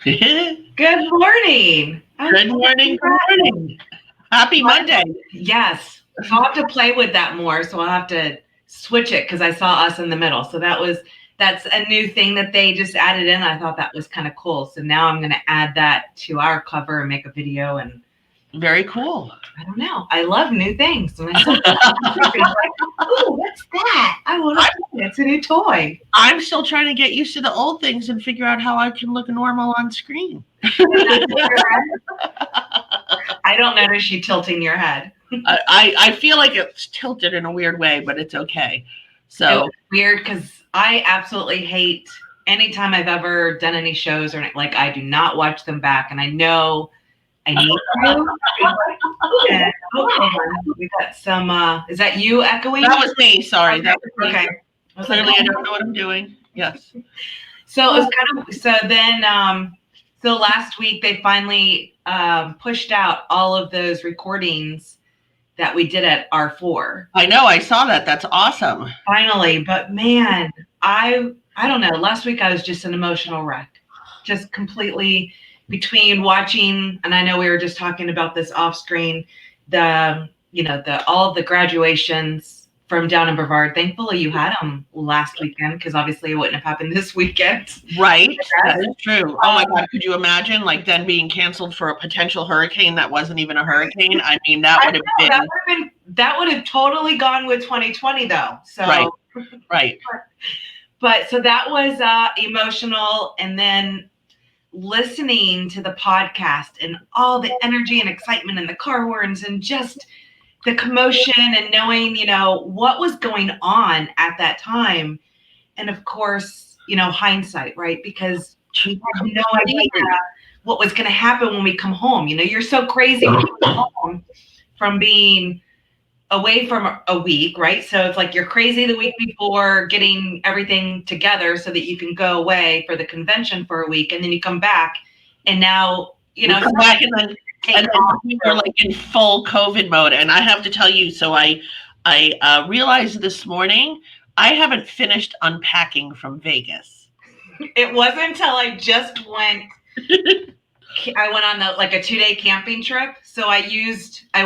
Good morning. Good morning. Good morning. Happy Monday. Yes. So I'll have to play with that more. So I'll have to switch it because I saw us in the middle. So that's a new thing that they just added in. I thought that was kind of cool. So now I'm going to add that to our cover and make a video. And very cool. I don't know. I love new things. And I saw like, oh, what's that? I want to. It's a new toy. I'm still trying to get used to the old things and figure out how I can look normal on screen. I don't notice you tilting your head. I feel like it's tilted in a weird way, but it's okay. So it's weird because I absolutely hate anytime I've ever done any shows or like I do not watch them back, and I know I need to. And, we got some. Is that you echoing? That was me. Sorry. Okay. That was me. Okay. Clearly, I don't know what I'm doing. Yes. So it was kind of. So then, so last week they finally pushed out all of those recordings that we did at R4. I know. I saw that. That's awesome. Finally, but man, I don't know. Last week I was just an emotional wreck, just completely between watching, and I know we were just talking about this off screen, all the graduations from down in Brevard. Thankfully you had them last weekend because obviously it wouldn't have happened this weekend. Right. That is true. Oh my God. Could you imagine like then being canceled for a potential hurricane that wasn't even a hurricane? I mean, that would have been. That would have totally gone with 2020 though. So Right. But so that was emotional, and then listening to the podcast and all the energy and excitement and the car horns and just the commotion and knowing, what was going on at that time. And of course, hindsight, right? Because we had no idea what was going to happen when we come home. You're so crazy when you come home from being away from a week, right? So it's like you're crazy the week before getting everything together so that you can go away for the convention for a week, and then you come back, and now come back and then we were like in full COVID mode. And I have to tell you, so I realized this morning I haven't finished unpacking from Vegas. It wasn't until I just went. I went on a 2-day camping trip. So I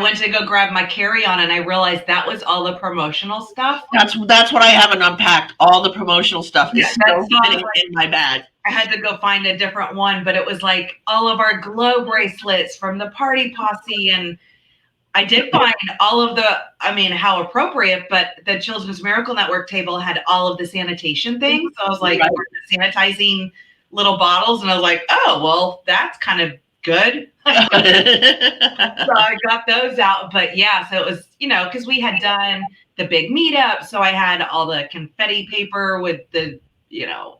went to go grab my carry-on, and I realized that was all the promotional stuff. That's what I haven't unpacked. All the promotional stuff is still sitting in my bag. I had to go find a different one, but it was like all of our glow bracelets from the party posse. And I did find all of how appropriate, but the Children's Miracle Network table had all of the sanitation things. So I was like, sanitizing little bottles, and I was like, oh, well, that's kind of good. So I got those out. But yeah, so it was, because we had done the big meetup. So I had all the confetti paper with the,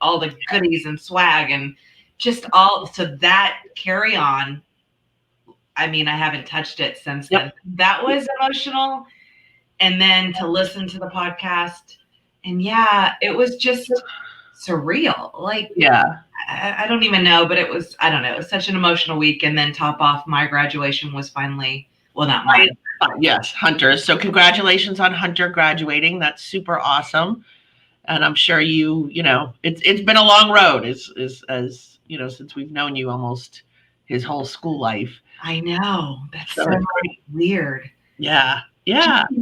all the goodies and swag and just so that carry on. I mean, I haven't touched it since then. That was emotional. And then to listen to the podcast, and yeah, it was just surreal. I don't even know, but it was such an emotional week. And then top off, my graduation was finally, well, not mine. Yes, Hunter's. So congratulations on Hunter graduating. That's super awesome. And I'm sure it's been a long road as since we've known you almost his whole school life. I know. That's so weird. Yeah.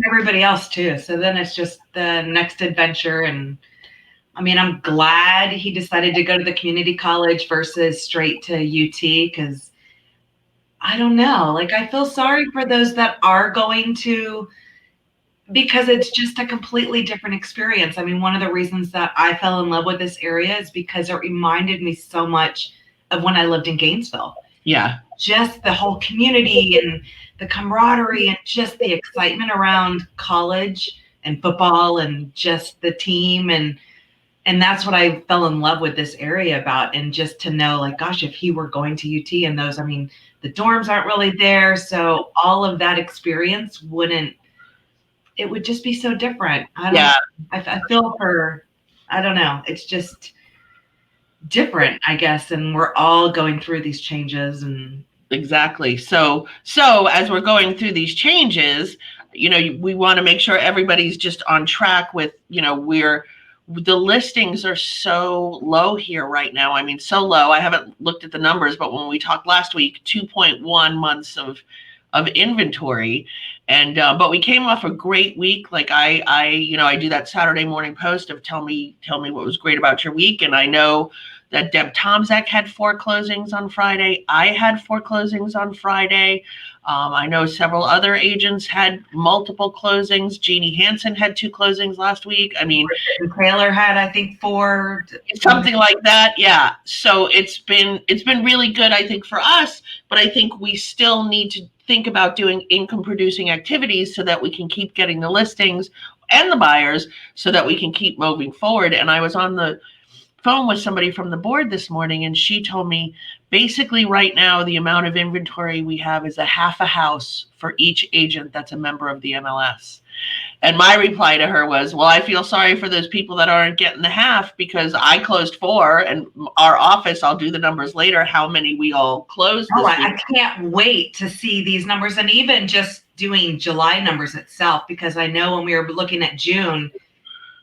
Everybody else too. So then it's just the next adventure. And I mean, I'm glad he decided to go to the community college versus straight to UT, because I don't know. I feel sorry for those that are going to, because it's just a completely different experience. I mean, one of the reasons that I fell in love with this area is because it reminded me so much of when I lived in Gainesville. Yeah. Just the whole community and the camaraderie and just the excitement around college and football and just the team. And that's what I fell in love with this area about. And just to know, gosh, if he were going to UT and those, I mean, the dorms aren't really there. So all of that experience it would just be so different. I feel I don't know. It's just different, I guess. And we're all going through these changes. And exactly. So as we're going through these changes, we want to make sure everybody's just on track with, the listings are so low here right now. I mean, so low. I haven't looked at the numbers, but when we talked last week, 2.1 months of inventory. And but we came off a great week. Like I do that Saturday morning post of tell me what was great about your week. And I know that Deb Tomzak had 4 closings on Friday. I had 4 closings on Friday. I know several other agents had multiple closings. Jeannie Hansen had 2 closings last week. I mean, Taylor had, I think, 4. Something like that. Yeah. So it's been really good, I think, for us, but I think we still need to think about doing income producing activities so that we can keep getting the listings and the buyers so that we can keep moving forward. And I was on the phone with somebody from the board this morning, and she told me basically right now the amount of inventory we have is a half a house for each agent that's a member of the MLS. And my reply to her was, well, I feel sorry for those people that aren't getting the half, because I closed 4, and our office, I'll do the numbers later, how many we all closed this week. I can't wait to see these numbers, and even just doing July numbers itself, because I know when we were looking at June,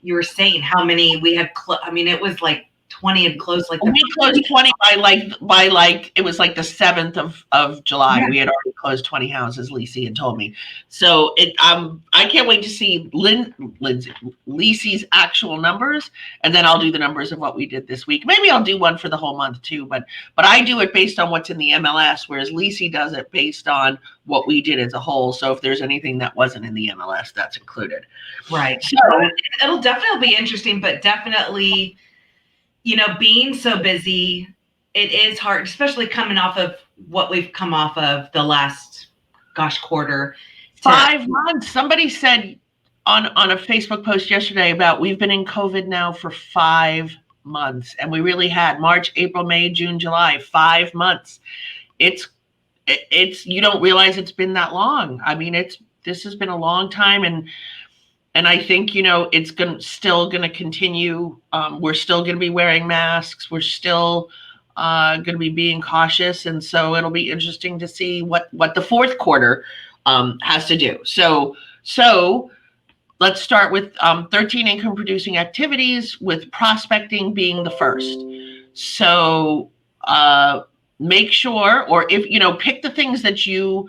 you were saying how many we had. I mean, it was like 20 had closed. Like we closed 20 by it was like the 7th of July. Yeah. We had already closed 20 houses. Lisi had told me. So I can't wait to see Lisi's actual numbers, and then I'll do the numbers of what we did this week. Maybe I'll do one for the whole month too, but I do it based on what's in the MLS, whereas Lisi does it based on what we did as a whole. So if there's anything that wasn't in the MLS, that's included. Right. So it'll definitely be interesting, but definitely, being so busy, it is hard, especially coming off of what we've come off of the last, quarter. 5 months. Somebody said on a Facebook post yesterday about we've been in COVID now for 5 months, and we really had March, April, May, June, July, 5 months. It's you don't realize it's been that long. I mean, this has been a long time, and I think, it's still going to continue. We're still going to be wearing masks. We're still going to be being cautious. And so it'll be interesting to see what the fourth quarter has to do. So let's start with 13 income producing activities, with prospecting being the first. So make sure, or if, pick the things that you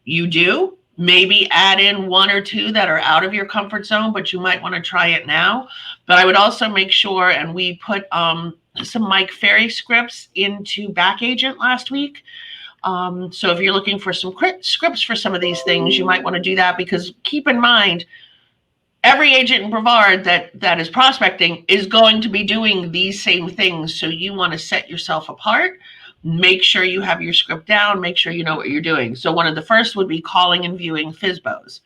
do. Maybe add in 1 or 2 that are out of your comfort zone, but you might want to try it now. But I would also make sure, and we put some Mike Ferry scripts into Back Agent last week. So if you're looking for some scripts for some of these things, you might want to do that, because keep in mind, every agent in Brevard that is prospecting is going to be doing these same things. So you want to set yourself apart. Make sure you have your script down. Make sure you know what you're doing. So one of the first would be calling and viewing FSBOs.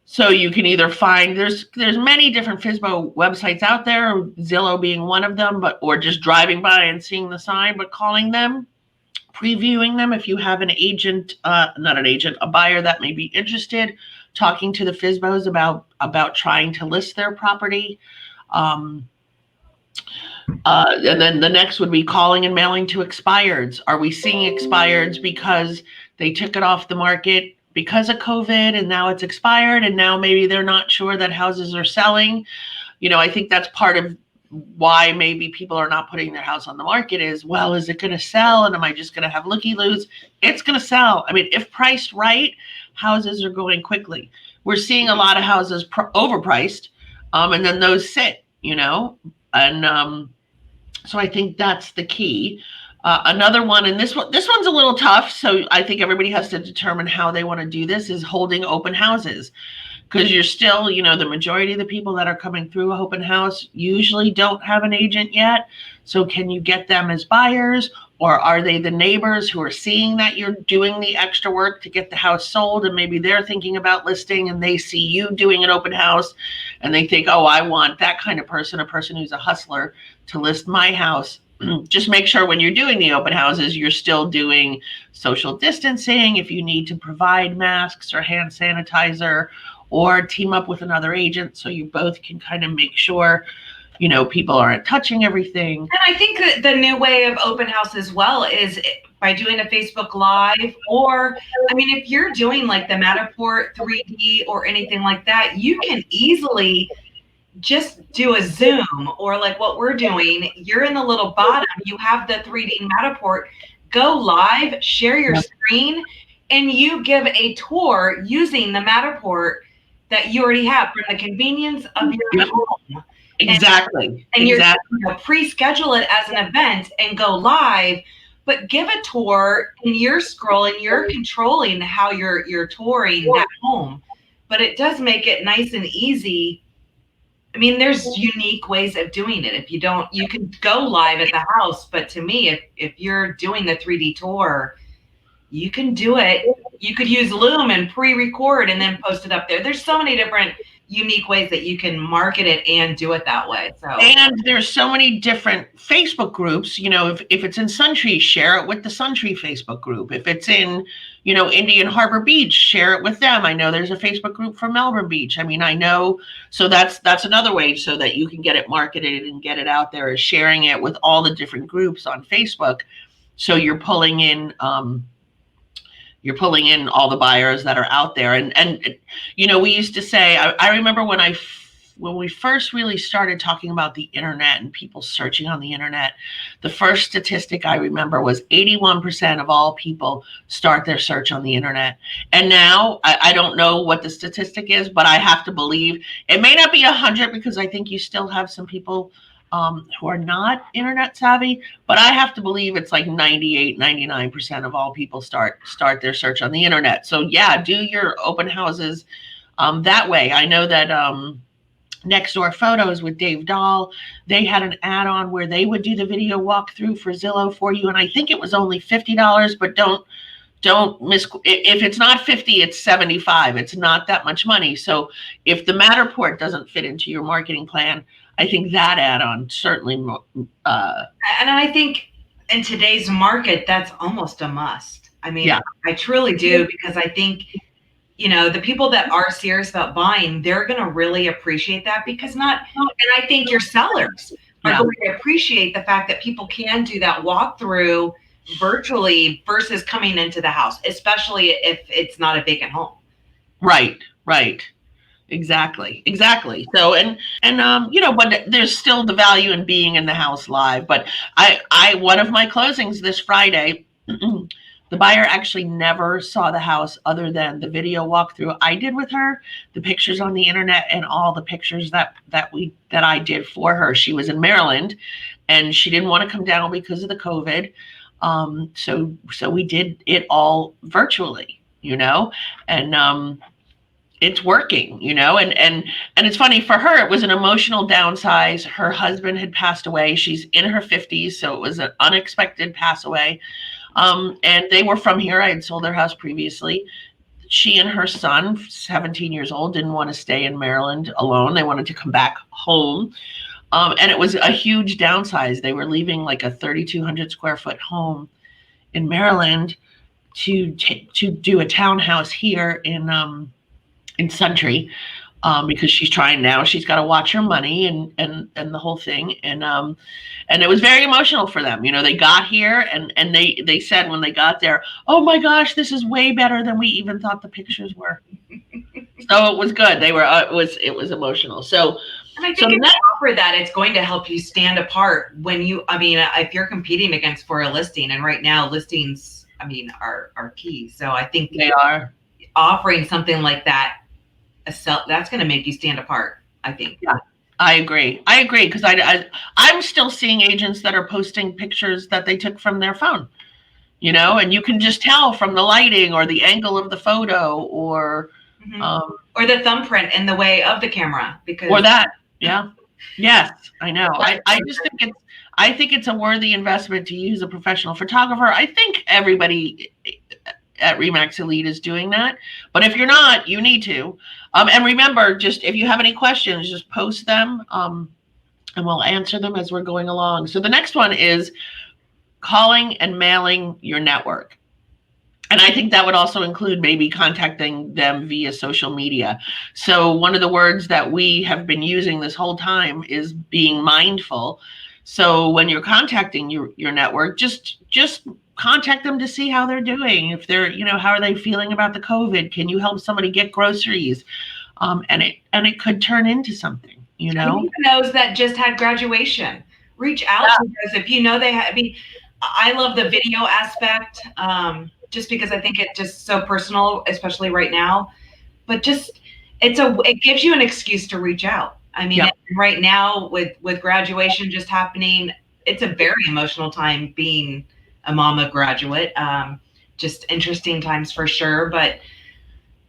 So you can either find, there's many different FSBO websites out there, Zillow being one of them, or just driving by and seeing the sign, but calling them, previewing them if you have an agent, a buyer that may be interested, talking to the FSBOs about trying to list their property. And then the next would be calling and mailing to expireds. Are we seeing expireds because they took it off the market because of COVID and now it's expired, and now maybe they're not sure that houses are selling? I think that's part of why maybe people are not putting their house on the market is, well, is it going to sell? And am I just going to have looky-loos? It's going to sell. I mean, if priced right, houses are going quickly. We're seeing a lot of houses overpriced, and then those sit, and so I think that's the key. Another one, and this one's a little tough, so I think everybody has to determine how they want to do this, is holding open houses. Because you're still, the majority of the people that are coming through an open house usually don't have an agent yet. So can you get them as buyers, or are they the neighbors who are seeing that you're doing the extra work to get the house sold, and maybe they're thinking about listing and they see you doing an open house and they think, oh, I want that kind of person, a person who's a hustler, to list my house. Just make sure when you're doing the open houses, you're still doing social distancing. If you need to provide masks or hand sanitizer, or team up with another agent so you both can kind of make sure, people aren't touching everything. And I think that the new way of open house as well is by doing a Facebook Live, or, if you're doing like the Matterport 3D or anything like that, you can easily just do a Zoom, or like what we're doing. You're in the little bottom, you have the 3D Matterport, go live, share your screen, and you give a tour using the Matterport that you already have from the convenience of your Yep. home. Exactly. And you're, exactly. you know, pre-schedule it as an event and go live, but give a tour and you're scrolling, you're controlling how you're touring that home. But it does make it nice and easy. I mean, there's unique ways of doing it. If you don't, you can go live at the house. But to me, if you're doing the 3D tour, you can do it. You could use Loom and pre-record and then post it up there. There's so many different unique ways that you can market it and do it that way. So, and there's so many different Facebook groups. If it's in Suntree, share it with the Suntree Facebook group. If it's in, Indian Harbor Beach, share it with them. I know there's a Facebook group for Melbourne Beach. I mean, I know, so that's another way so that you can get it marketed and get it out there, is sharing it with all the different groups on Facebook. So you're pulling in all the buyers that are out there. And we used to say, I remember when we first really started talking about the internet and people searching on the internet, the first statistic I remember was 81% of all people start their search on the internet. And now I don't know what the statistic is, but I have to believe it may not be 100, because I think you still have some people who are not internet savvy, but I have to believe it's like 98, 99% of all people start their search on the internet. So yeah, do your open houses that way. I know that Next Door Photos with Dave Dahl, they had an add-on where they would do the video walkthrough for Zillow for you, and I think it was only $50, but don't miss, if it's not 50, it's 75. It's not that much money. So if the Matterport doesn't fit into your marketing plan, I think that add-on certainly. and I think in today's market, that's almost a must. I mean, Yeah. I truly do, because I think, the people that are serious about buying, they're going to really appreciate that, because and I think your sellers are going to appreciate the fact that people can do that walkthrough virtually versus coming into the house, especially if it's not a vacant home. Right. Exactly. So, but there's still the value in being in the house live. But one of my closings this Friday, the buyer actually never saw the house other than the video walkthrough I did with her, the pictures on the internet, and all the pictures that I did for her. She was in Maryland, and she didn't want to come down because of the COVID. So we did it all virtually, and it's working, and it's funny for her. It was an emotional downsize. Her husband had passed away. She's in her 50s, so it was an unexpected pass away. And they were from here. I had sold their house previously. She and her son, 17 years old, didn't want to stay in Maryland alone. They wanted to come back home. And it was a huge downsize. They were leaving like a 3,200 square foot home in Maryland to do a townhouse here in Suntree, because she's trying now. She's got to watch her money and the whole thing. And it was very emotional for them. They got here and they said when they got there, oh my gosh, this is way better than we even thought the pictures were. So it was good. They were, it was emotional. So, and I think if you offer that, it's going to help you stand apart if you're competing against for a listing, and right now listings, are key. So I think they are offering something like that, that's going to make you stand apart, I think. Yeah, I agree because I'm still seeing agents that are posting pictures that they took from their phone, and you can just tell from the lighting or the angle of the photo or the thumbprint in the way of the camera, or that. Yeah. Yes, I know. I just think it's a worthy investment to use a professional photographer. I think everybody at REMAX Elite is doing that, but if you're not, you need to. And remember, just if you have any questions, just post them, and we'll answer them as we're going along. So the next one is calling and mailing your network. And I think that would also include maybe contacting them via social media. So one of the words that we have been using this whole time is being mindful. So when you're contacting your network, just contact them to see how they're doing. If they're, how are they feeling about the COVID? Can you help somebody get groceries? And it could turn into something. you And know? even those that just had graduation, reach out to those if you know they have. I mean, I love the video aspect, just because I think it's just so personal, especially right now. But just it gives you an excuse to reach out. I mean, Yep. right now with graduation just happening, it's a very emotional time being a mama graduate. Just interesting times for sure, but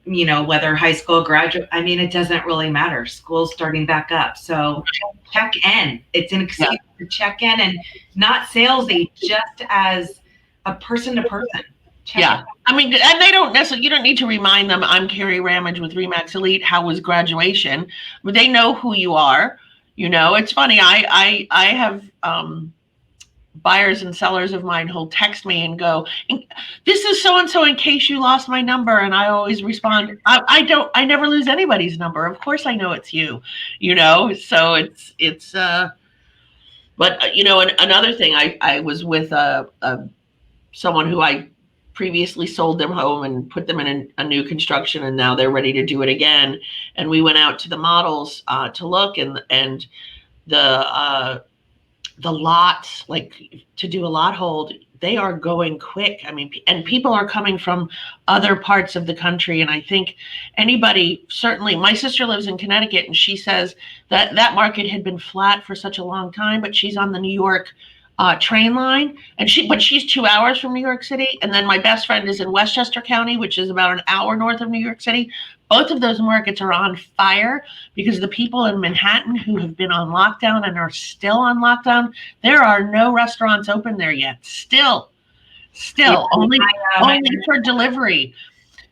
whether high school graduate, I mean, it doesn't really matter. School's starting back up. So check in. It's an excuse to check in, and not salesy, just as a person to person. Yeah. I mean, and they don't necessarily, you don't need to remind them, I'm Kerry Ramage with REMAX Elite. How was graduation? But they know who you are. It's funny. I have, buyers and sellers of mine who'll text me and go, this is so-and-so in case you lost my number. And I always respond, I never lose anybody's number. Of course I know it's you, so but another thing, I was with someone who I previously sold them home and put them in a new construction, and now they're ready to do it again. And we went out to the models to look, and the lots, like to do a lot hold, they are going quick. I mean, and people are coming from other parts of the country. And I think anybody, certainly my sister lives in Connecticut, and she says that market had been flat for such a long time, but she's on the New York train line, but she's 2 hours from New York City. And then my best friend is in Westchester County, which is about an hour north of New York City. Both of those markets are on fire because the people in Manhattan who have been on lockdown and are still on lockdown, there are no restaurants open there yet. Still, only for delivery.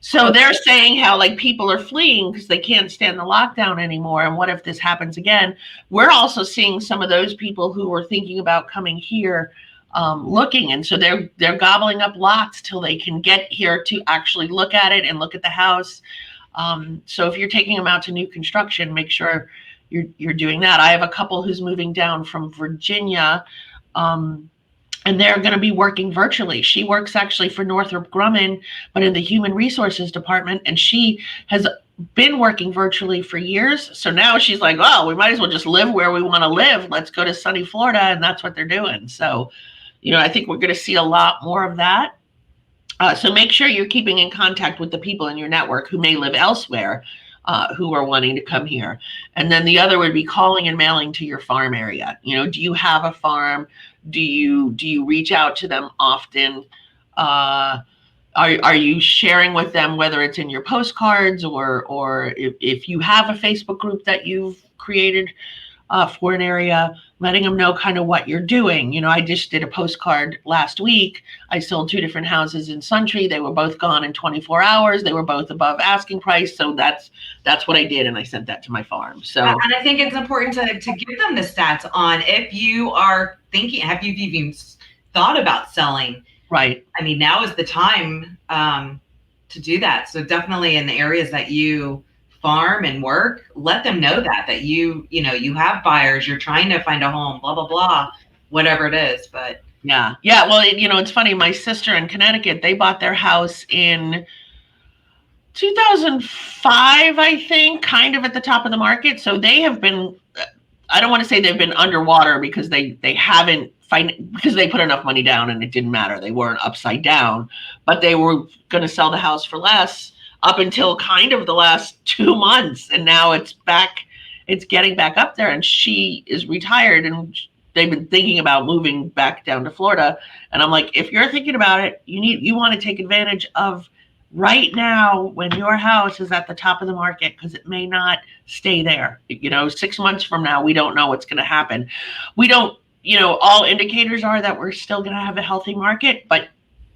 So they're saying how like people are fleeing because they can't stand the lockdown anymore. And what if this happens again? We're also seeing some of those people who were thinking about coming here looking. And so they're gobbling up lots till they can get here to actually look at it and look at the house. So if you're taking them out to new construction, make sure you're doing that. I have a couple who's moving down from Virginia, and they're going to be working virtually. She works actually for Northrop Grumman, but in the human resources department, and she has been working virtually for years. So now she's like, oh, we might as well just live where we want to live. Let's go to sunny Florida. And that's what they're doing. So, I think we're going to see a lot more of that. So make sure you're keeping in contact with the people in your network who may live elsewhere, who are wanting to come here. And then the other would be calling and mailing to your farm area. Do you have a farm? Do you reach out to them often? Are you sharing with them, whether it's in your postcards or if you have a Facebook group that you've created for an area, letting them know kind of what you're doing. I just did a postcard last week. I sold 2 different houses in Suntree. They were both gone in 24 hours. They were both above asking price. So that's what I did. And I sent that to my farm. So, and I think it's important to give them the stats on if you are thinking, have you even thought about selling? Right. I mean, now is the time to do that. So definitely in the areas that you farm and work, let them know that you have buyers, you're trying to find a home, blah, blah, blah, whatever it is. But yeah. Well, it's funny. My sister in Connecticut, they bought their house in 2005, I think, kind of at the top of the market. So they have been, I don't want to say they've been underwater because they haven't because they put enough money down and it didn't matter. They weren't upside down, but they were going to sell the house for less up until kind of the last 2 months. And now it's getting back up there, and she is retired and they've been thinking about moving back down to Florida. And I'm like, if you're thinking about it, you want to take advantage of right now when your house is at the top of the market, because it may not stay there. 6 months from now, we don't know what's going to happen. We don't, all indicators are that we're still going to have a healthy market, but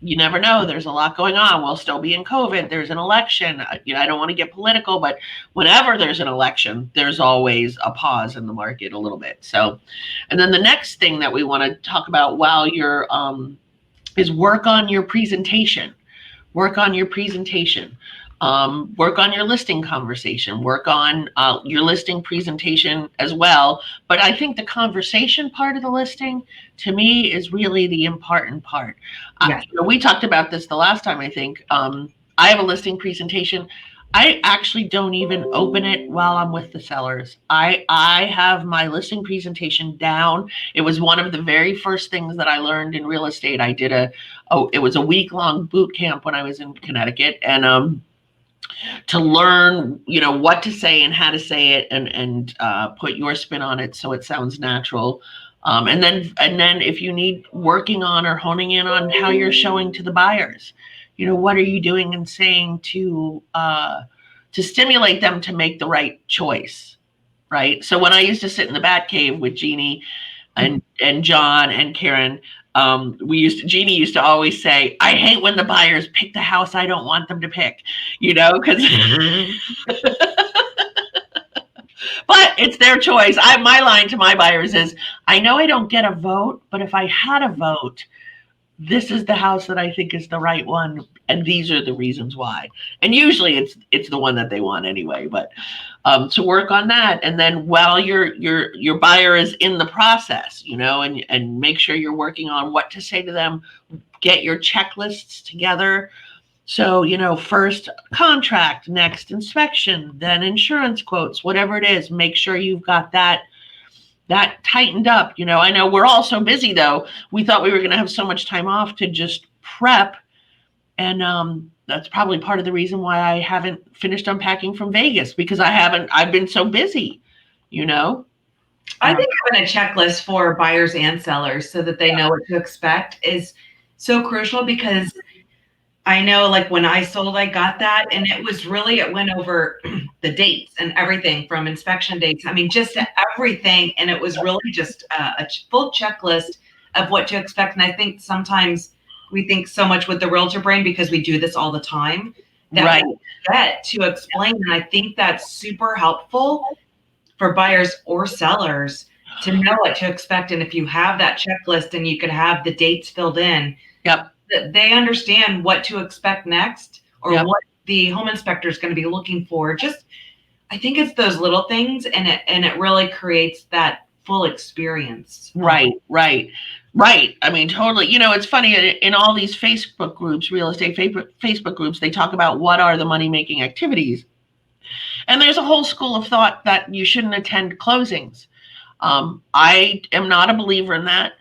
you never know. There's a lot going on. We'll still be in COVID. There's an election. I don't want to get political, but whenever there's an election, there's always a pause in the market a little bit. So, and then the next thing that we want to talk about while you're, is work on your presentation. Work on your presentation. Work on your listing conversation. Work on your listing presentation as well. But I think the conversation part of the listing, to me, is really the important part. Yeah. We talked about this the last time, I think. I have a listing presentation. I actually don't even open it while I'm with the sellers. I have my listing presentation down. It was one of the very first things that I learned in real estate. I did it was a week-long boot camp when I was in Connecticut, and to learn, what to say and how to say it, and put your spin on it so it sounds natural. And then if you need working on or honing in on how you're showing to the buyers, what are you doing and saying to stimulate them to make the right choice, right? So when I used to sit in the Bat Cave with Jeannie and John and Karen, Jeannie used to always say, I hate when the buyers pick the house I don't want them to pick, because but it's their choice. My line to my buyers is, I know I don't get a vote, but if I had a vote, this is the house that I think is the right one, and these are the reasons why. And usually it's the one that they want anyway. But to work on that, and then while your buyer is in the process, and make sure you're working on what to say to them, get your checklists together. So, first contract, next inspection, then insurance quotes, whatever it is, make sure you've got that tightened up. I know we're all so busy though. We thought we were going to have so much time off to just prep. And that's probably part of the reason why I haven't finished unpacking from Vegas, because I've been so busy, I think having a checklist for buyers and sellers so that they know what to expect is so crucial, because I know, like, when I sold, I got that, and it went over the dates and everything from inspection dates. I mean, just everything. And it was really just a full checklist of what to expect. And I think sometimes we think so much with the realtor brain, because we do this all the time, that right. we forget to explain. And I think that's super helpful for buyers or sellers to know what to expect. And if you have that checklist and you can have the dates filled in, Yep. they understand what to expect next, or Yep. what the home inspector is going to be looking for. I think it's those little things, and it really creates that full experience. Right. I mean, totally. It's funny, in all these Facebook groups, real estate Facebook groups, they talk about what are the money-making activities. And there's a whole school of thought that you shouldn't attend closings. I am not a believer in that.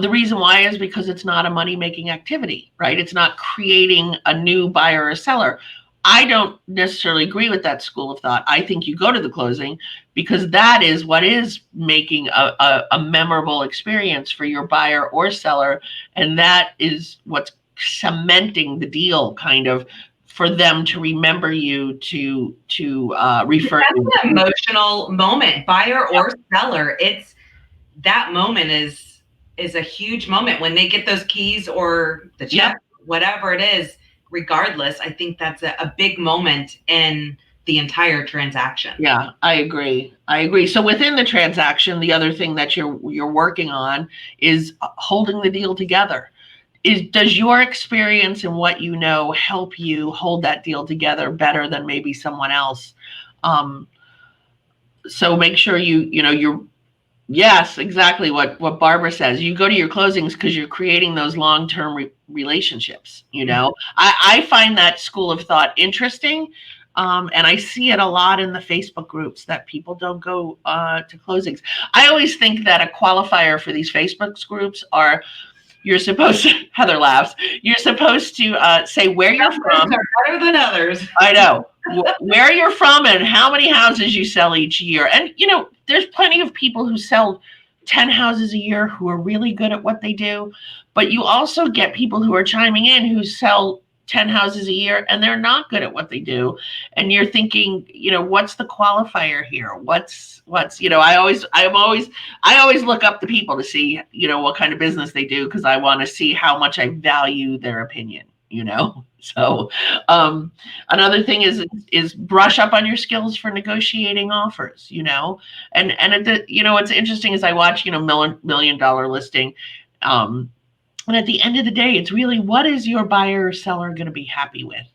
The reason why is because it's not a money-making activity, right? It's not creating a new buyer or seller. I don't necessarily agree with that school of thought. I think you go to the closing because that is what is making a memorable experience for your buyer or seller. And that is what's cementing the deal, kind of, for them to remember you, to refer. That's an emotional moment, buyer or seller. It's that moment is a huge moment when they get those keys or the check, whatever it is. Regardless, I think that's a big moment in the entire transaction. Yeah, I agree. So within the transaction, the other thing that you're working on is holding the deal together. Does your experience and what you know help you hold that deal together better than maybe someone else? So make sure you're. Yes, exactly what Barbara says. You go to your closings because you're creating those long-term relationships. I find that school of thought interesting, and I see it a lot in the Facebook groups that people don't go to closings. I always think that a qualifier for these Facebook groups are, you're supposed to, Heather laughs, you're supposed to say where you're from. Some are better than others. I know. Where you're from and how many houses you sell each year. And, there's plenty of people who sell 10 houses a year who are really good at what they do. But you also get people who are chiming in who sell 10 houses a year and they're not good at what they do. And you're thinking, what's the qualifier here? What's, I always look up the people to see, what kind of business they do, because I want to see how much I value their opinion. So another thing is brush up on your skills for negotiating offers, and what's interesting is I watch, $1 million listing. And at the end of the day, it's really, what is your buyer or seller going to be happy with?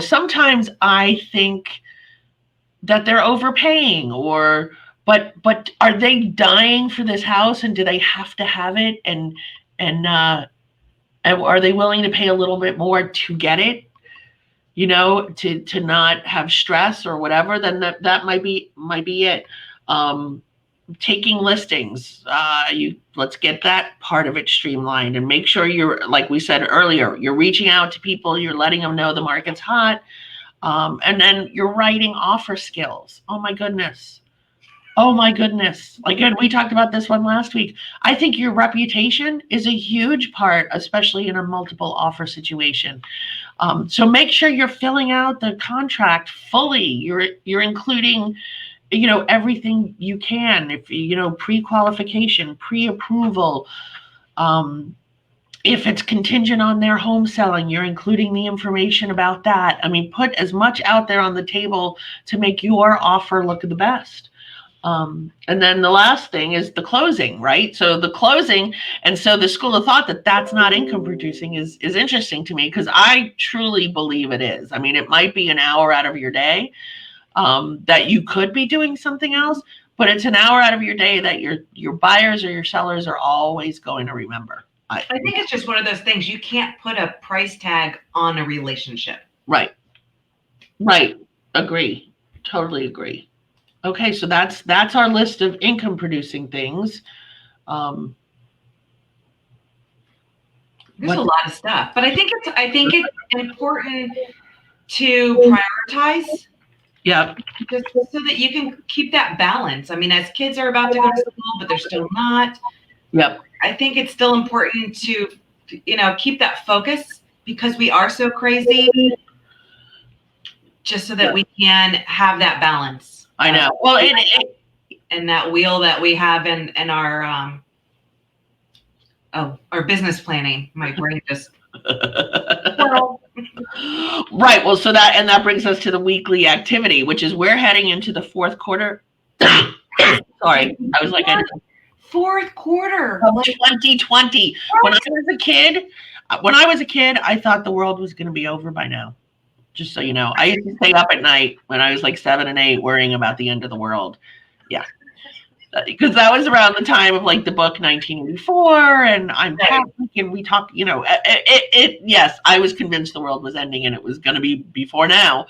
Sometimes I think that they're overpaying, but are they dying for this house, and do they have to have it? And are they willing to pay a little bit more to get it? to not have stress or whatever, then that might be it. Taking listings, let's get that part of it streamlined and make sure you're, like we said earlier, you're reaching out to people, you're letting them know the market's hot. And then you're writing offer skills. Oh my goodness. Again, we talked about this one last week. I think your reputation is a huge part, especially in a multiple offer situation. So make sure you're filling out the contract fully. You're including, everything you can. If pre-qualification, pre-approval. If it's contingent on their home selling, you're including the information about that. I mean, put as much out there on the table to make your offer look the best. And then the last thing is the closing, right? So the closing, and so the school of thought that that's not income producing is interesting to me, because I truly believe it is. I mean, it might be an hour out of your day that you could be doing something else, but it's an hour out of your day that your buyers or your sellers are always going to remember. I think it's just one of those things. You can't put a price tag on a relationship. Right. Agree. Totally agree. Okay, so that's our list of income producing things. There's a lot of stuff, but I think it's important to prioritize. Yeah. Just so that you can keep that balance. I mean, as kids are about to go to school, but they're still not. Yep. I think it's still important to, keep that focus, because we are so crazy, just so that we can have that balance. I know. Well, and that wheel that we have in our business planning. My brain just. Right. Well, so that brings us to the weekly activity, which is we're heading into the fourth quarter. Sorry, I was like, fourth quarter of 2020. When I was a kid, I thought the world was going to be over by now. Just so you know, I used to stay up at night when I was like 7 and 8 worrying about the end of the world. Yeah. Because that was around the time of like the book 1984, and I'm Catholic, and we talk, yes, I was convinced the world was ending and it was going to be before now.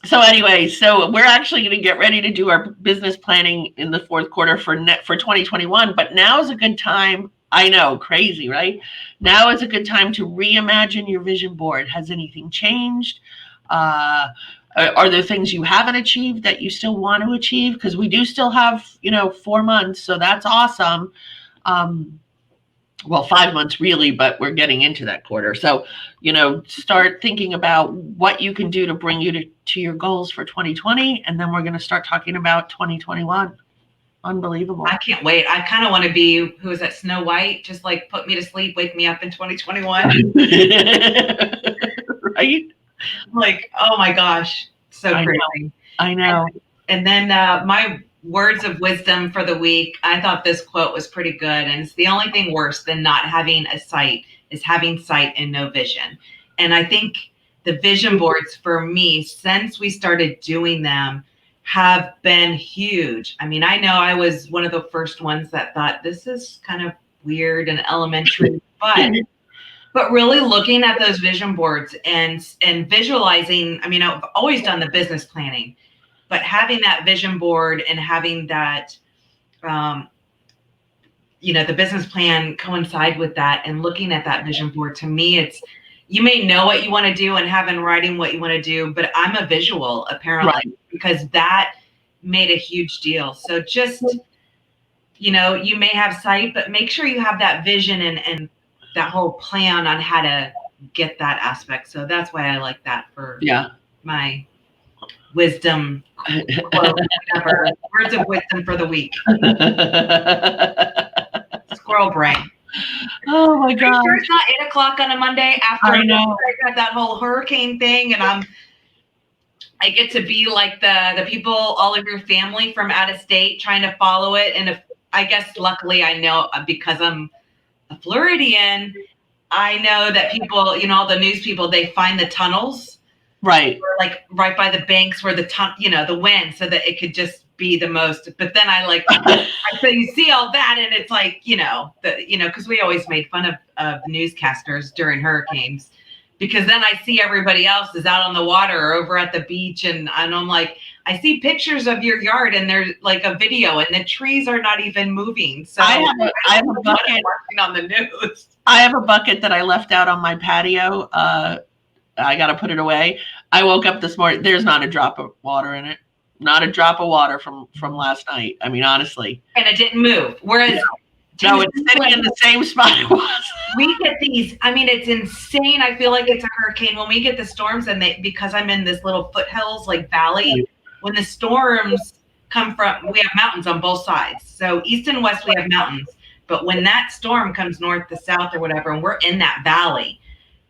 So anyway, so we're actually going to get ready to do our business planning in the fourth quarter for 2021, but now is a good time. I know, crazy, right? Now is a good time to reimagine your vision board. Has anything changed? Are there things you haven't achieved that you still want to achieve? Because we do still have, 4 months, so that's awesome. Well, 5 months really, but we're getting into that quarter. So, start thinking about what you can do to bring you to your goals for 2020, and then we're going to start talking about 2021. Unbelievable. I can't wait. I kind of want to be, who is that, Snow White? Just like put me to sleep, wake me up in 2021. Right? Like, oh my gosh. So crazy. I know. And then my words of wisdom for the week, I thought this quote was pretty good. And it's the only thing worse than not having a sight is having sight and no vision. And I think the vision boards for me, since we started doing them, have been huge. I mean, I know I was one of the first ones that thought this is kind of weird and elementary, but really looking at those vision boards and visualizing. I mean, I've always done the business planning, but having that vision board and having that, the business plan coincide with that, and looking at that vision board, to me, it's, you may know what you want to do and have in writing what you want to do, but I'm a visual apparently, right, because that made a huge deal. So just, you may have sight, but make sure you have that vision and that whole plan on how to get that aspect. So that's why I like that for my wisdom quote, whatever, words of wisdom for the week. Squirrel brain. Oh my God! Sure it's not 8 o'clock on a Monday after I got that whole hurricane thing, and I get to be like the people, all of your family from out of state, trying to follow it. And I guess luckily I know, because I'm a Floridian, I know that people, all the news people, they find the tunnels, right, like right by the banks where the wind, so that it could just be the most. But then so you see all that, and it's like, because we always made fun of newscasters during hurricanes, because then I see everybody else is out on the water or over at the beach, and I'm like, I see pictures of your yard, and there's like a video, and the trees are not even moving. So I have a bucket. Watching on the news. I have a bucket that I left out on my patio. I got to put it away. I woke up this morning. There's not a drop of water in it. Not a drop of water from last night. I mean, honestly. And it didn't move. Whereas no, it's sitting in the same spot it was. We get these. I mean, it's insane. I feel like it's a hurricane when we get the storms, and because I'm in this little foothills like valley. When the storms come from, we have mountains on both sides. So east and west, we have mountains. But when that storm comes north to south or whatever, and we're in that valley,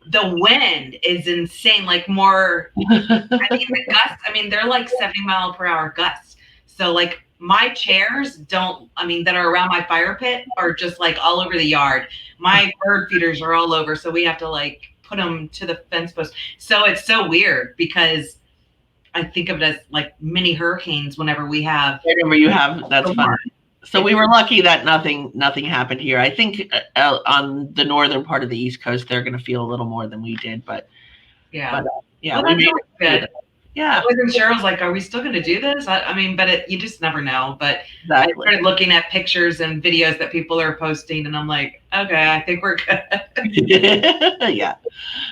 the wind is insane. Like more, I mean, the gusts, I mean, they're like 70-mile-per-hour gusts. So like my chairs that are around my fire pit are just like all over the yard. My bird feeders are all over. So we have to like put them to the fence post. So it's so weird because I think of it as like mini hurricanes whenever we have. Whenever you have, that's fun. So we were lucky that nothing happened here. I think on the northern part of the East Coast, they're going to feel a little more than we did, but yeah, well, we made it good. Yeah, I wasn't sure. I was like, "Are we still going to do this?" I mean, but you just never know. But exactly. I started looking at pictures and videos that people are posting, and I'm like, "Okay, I think we're good." Yeah,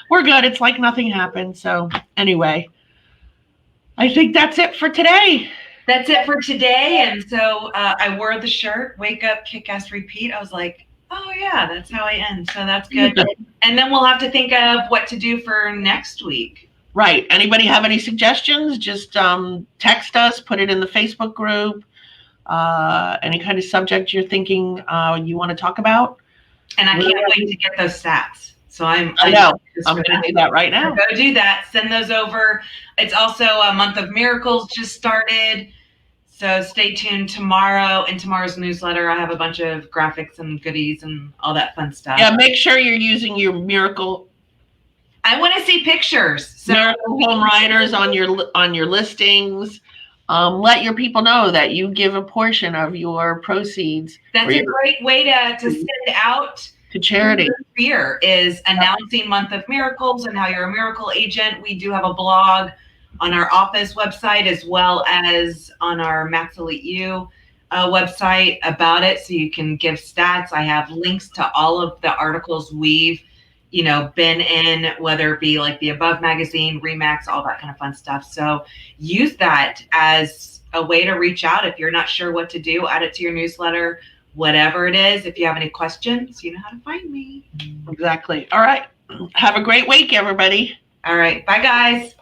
we're good. It's like nothing happened. So anyway, I think that's it for today. That's it for today. And so I wore the shirt, wake up, kick ass, repeat. I was like, oh yeah, that's how I end. So that's good. And then we'll have to think of what to do for next week. Right. Anybody have any suggestions? Just text us, put it in the Facebook group. Any kind of subject you're thinking you want to talk about. And I can't wait to get those stats. So I know. I'm going to do that right now. Go do that. Send those over. It's also a month of miracles just started. So stay tuned tomorrow. In tomorrow's newsletter, I have a bunch of graphics and goodies and all that fun stuff. Yeah, make sure you're using your miracle. I want to see pictures. So Miracle Home Riders on your listings. Let your people know that you give a portion of your proceeds. That's a great way to send out to charity. Fear is announcing Month of Miracles and how you're a miracle agent. We do have a blog on our office website as well as on our Max Elite U website about it, so you can give stats. I have links to all of the articles we've been in, whether it be like the Above magazine, REMAX, all that kind of fun stuff. So use that as a way to reach out. If you're not sure what to do, add it to your newsletter. Whatever it is, if you have any questions, you know how to find me. Exactly. All right. Have a great week, everybody. All right. Bye, guys.